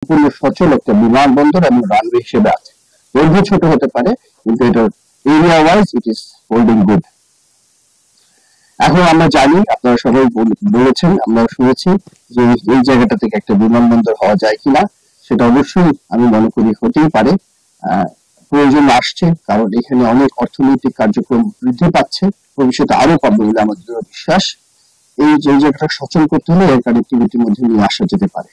সম্পূর্ণ সচল একটা বিমানবন্দর এবং রানওয়ে হিসেবে আছে। দৈর্ঘ্য ছোট হতে পারে কিন্তু এটার area wise it is holding good. এখন আমরা জানি, আপনারা সবাই বলেছেন, আমরা শুনেছি যে এই জায়গাটা থেকে একটা বিমানবন্দর হওয়া যায় কিনা। সেটা অবশ্যই আমি মনে করি হতেই পারে, প্রয়োজন আসছে, কারণ এখানে অনেক অর্থনৈতিক কার্যক্রম বৃদ্ধি পাচ্ছে, ভবিষ্যতে আরো পাবে বলে আমাদের বিশ্বাস। এই যে জায়গাটা সচল করতে হলে এর কানেক্টিভিটির মধ্যে নিয়ে আসা যেতে পারে।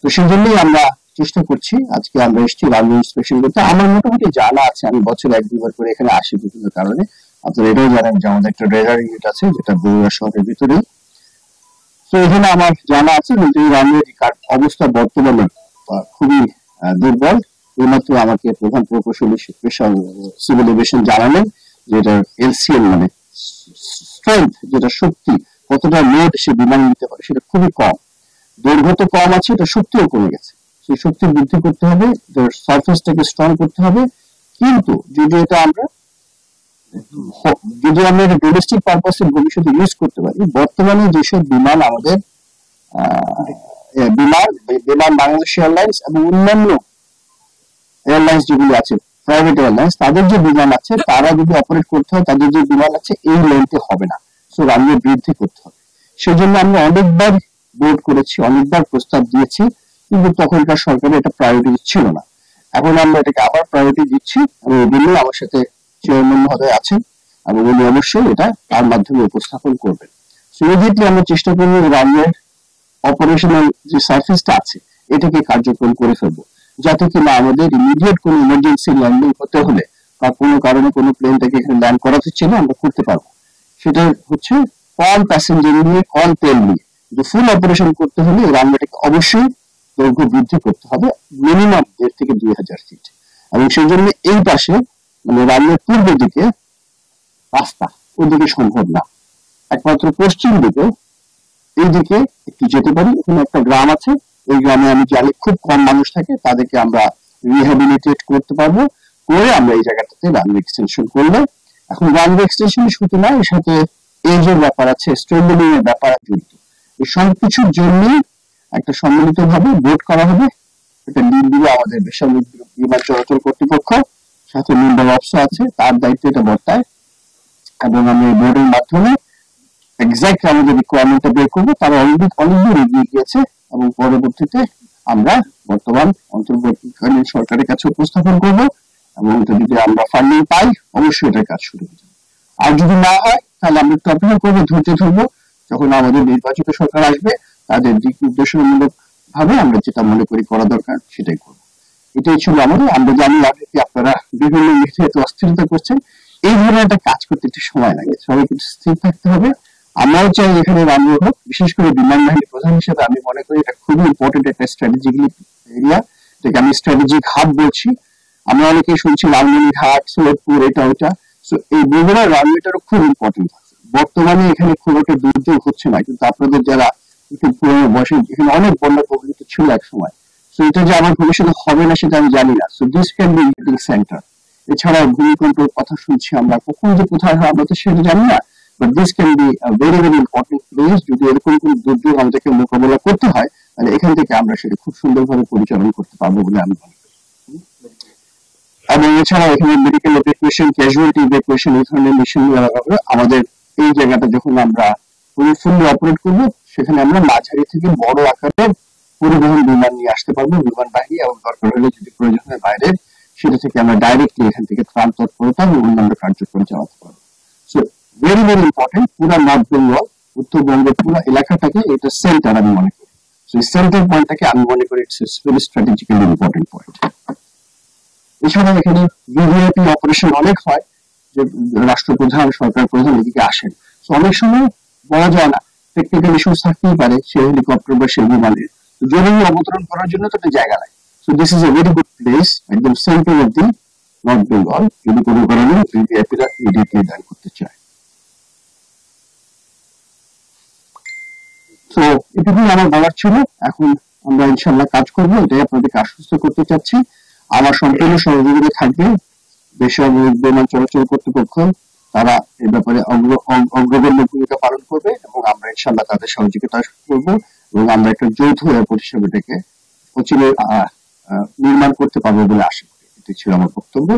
তো সেই জন্যই আমরা চেষ্টা করছি। আজকে আমরা এসেছি রানওয়ে ইন্সপেকশন করতে। আমার মোটামুটি জানা আছে, আমি বছরে 1-2 বার করে এখানে আসি বিভিন্ন কারণে। আপনারা এটাও জানেন যে আমাদের একটা রেডার ইউনিট আছে যেটা বগুড়া শহরের ভিতরেই। তো এখানে আমার জানা আছে, কিন্তু এই রানওয়ে অবস্থা বর্তমানে খুবই দুর্বল। এইমাত্র আমাকে প্রধান প্রকৌশলী সিভিল এভিয়েশন জানালেন যে এটার এলসিএম মানে স্ট্রেংথ, যেটা শক্তি, কতটা লোড সে বিমান নিতে পারে সেটা খুবই কম। দৈর্ঘ্য তো কম আছে, এটা শক্তিও কমে গেছে। সেই শক্তি বৃদ্ধি করতে হবে, সারফেসটাকে স্ট্রং করতে হবে। কিন্তু যদি আমরা ডোমেস্টিক পারপাসে ভবিষ্যতে ইউজ করতে পারি, বর্তমানে যেসব বিমান আমাদের বিমান বাংলাদেশ এয়ারলাইন্স এবং অন্যান্য এয়ারলাইন্স যেগুলো আছে, প্রাইভেট এয়ারলাইন্স, তাদের যে বিমান আছে, তারা যদি অপারেট করতে হয়, তাদের যে বিমান আছে এই লেন্থে হবে না। সো রানওয়ে বৃদ্ধি করতে হবে। সেই জন্য আমরা অনেকবার বোর্ড করেছি, অনেকবার প্রস্তাব দিয়েছি, কিন্তু তখনকার সরকারের এটা প্রায়োরিটি ছিল না। এখন আমরা এটাকে আবার প্রায়োরিটি দিচ্ছি এবং এই জন্য আমার সাথে চেয়ারম্যান মহোদয় আছেন এবং উনি অবশ্যই এটা তার মাধ্যমে উপস্থাপন করবেন। ইমিডিয়েটলি আমরা চেষ্টা করবো রানওয়ে অপারেশনাল যে সার্ফেসটা আছে এটাকে কার্যক্রম করে ফেলবো, যাতে কিনা আমাদের ইমিডিয়েট কোনো ইমার্জেন্সি ল্যান্ডিং হতে হলে বা কোনো কারণে কোনো প্লেনটাকে এখানে ল্যান্ড করাতে চাইলে আমরা করতে পারবো। সেটা হচ্ছে কম প্যাসেঞ্জার নিয়ে, কম তেল নিয়ে। ফুল অপারেশন করতে হলে রানওয়েটাকে অবশ্যই দৈর্ঘ্য বৃদ্ধি করতে হবে, মিনিমাম 1,500 থেকে 2,000 ফিট। এবং সেই জন্য এই পাশে মানে রানওয়ের পূর্ব দিকে রাস্তা ওইদিকে সম্ভব না, একমাত্র পশ্চিম দিকে এই দিকে একটু যেতে পারি। এখানে একটা গ্রাম আছে, ওই গ্রামে আমি জানি খুব কম মানুষ থাকে, তাদেরকে আমরা রিহ্যাবিলিটেট করতে পারবো, করে আমরা এই জায়গাটাতে রানওয়ে এক্সটেনশন করলে। এখন রানওয়ে এক্সটেনশন শুধু না, এর সাথে এজের ব্যাপার আছে, স্ট্রেংথেনিং এর ব্যাপার জড়িত। এই সবকিছুর জন্য একটা সম্মিলিত ভাবে বোর্ড করা হবে। এটা লিড দিবে আমাদের বেসামরিক বিমান চলাচল কর্তৃপক্ষ, সাথে মেম্বার অফিস আছে, তার দায়িত্ব এটা বর্তায়। এবং আমি এই বোর্ডের মাধ্যমে এক্সাক্ট আমাদের রিকোয়ারমেন্টটা বের করবো। তারা অলরেডি অনেকদূর এগিয়ে গিয়েছে এবং পরবর্তীতে আমরা বর্তমান অন্তর্বর্তীকালীন সরকারের কাছে উপস্থাপন করব এবং এটা যদি আমরা ফান্ডিং পাই অবশ্যই এটার কাজ শুরু হয়ে যাবে। আর যদি না হয় তাহলে আমরা একটু অপেক্ষা করবো, ধৈর্য ধরবো, যখন আমাদের নির্বাচিত সরকার আসবে তাদের দিক নির্দেশনামূলক ভাবে আমরা যেটা মনে করি করা দরকার সেটাই করবো। এটাই ছিল আমাদের। আমরা জানি আপনারা বিভিন্ন বিষয়ে অস্থিরতা করছেন, এই ধরনের একটা কাজ করতে একটু সময় লাগে, সবাই কিছু স্থির থাকতে হবে। আমরাও চাই এখানে রানওয়ে হোক, বিশেষ করে বিমান বাহিনী প্রধান হিসেবে আমি মনে করি এটা খুবই ইম্পর্টেন্ট একটা স্ট্র্যাটেজিক এরিয়া, যেটা আমি স্ট্র্যাটেজিক হাব বলছি। আমরা অনেকেই শুনছি লালমনিরহাট, সৈয়দপুর, এটা ওটা। সো এই বগুড়া রানওয়েটারও খুব ইম্পর্টেন্ট। বর্তমানে এখানে খুব একটা দুর্যোগ হচ্ছে না, কিন্তু আপনাদের যারা একটু পুরোনো বয়সে, এখানে অনেক বন্যা প্রবলিত ছিল এক সময়। সো এটা যে আমার ভবিষ্যতে হবে না সেটা আমি জানি না। So this can be meeting centre. এছাড়াও ভূমিকম্পের কথা শুনছি আমরা, কখন যে কোথায় হয় আমরা তো সেটা জানি না। But this can be a very very important place. যদি এরকম কোন দুর্যোগ আমাদেরকে মোকাবেলা করতে হয় তাহলে এখান থেকে আমরা সেটা খুব সুন্দরভাবে পরিচালনা করতে পারবো বলে আমি মনে করি। এবং এছাড়াও এখানে মেডিকেল ইভ্যাকুয়েশন, ক্যাজুয়ালিটি ইভ্যাকুয়েশন, এই ধরনের মেশিন আমাদের এই জায়গাটা যখন আমরা ফুললি অপারেট করবো, সেখানে আমরা মাঝারি থেকে বড় আকারের পরিবহন বিমান নিয়ে আসতে পারবো, বিমান বাহিনী, এবং দরকার হলে যদি প্রয়োজন হয় বাইরে, সেটা থেকে আমরা ডাইরেক্টলি এখান থেকে ত্রাণ তৎপরতা এবং অন্যান্য কার্যক্রম চালাতে পারবো। So very very important. পুরো নর্থ বেঙ্গল, উত্তরবঙ্গের পুরো এলাকাটাকে এটা সেন্টার আমি মনে করি। সো এই সেন্টার পয়েন্টটাকে আমি মনে করি it's very strategically important point. এছাড়া এখানে ভিভিআইপি অপারেশন অনেক হয়, যে রাষ্ট্রপ্রধান, সরকার প্রধান এদিকে আসেন। তো অনেক সময় বলা যায় না, টেকনিক্যাল ইস্যুস থাকতেই পারে, সে হেলিকপ্টার বা সে বিমানের জরুরি অবতরণ করার জন্য তো একটা জায়গা লাগে। So this is a very good place, একদম centre of the north Bengal, যদি কোনো কারণে ভিভিআইপিরা ইমিডিয়েটলি দান করতে চায়। তো এটুকুই আমার বলার ছিল। এখন আমরা ইনশাল্লাহ কাজ করবো, এটাই আপনাদেরকে আশ্বস্ত করতে চাচ্ছি। আমার সম্পূর্ণ সহযোগিতা থাকবে বেসামরিক বিমান চলাচল কর্তৃপক্ষ, তারা এই ব্যাপারে অগ্রগণ্য ভূমিকা পালন করবে এবং আমরা ইনশাল্লাহ তাদের সহযোগিতা করবো এবং আমরা একটা যৌথ এয়ারপোর্ট হিসেবে এটাকে অচিরে নির্মাণ করতে পারবে বলে আশা করি। এটি ছিল আমার বক্তব্য।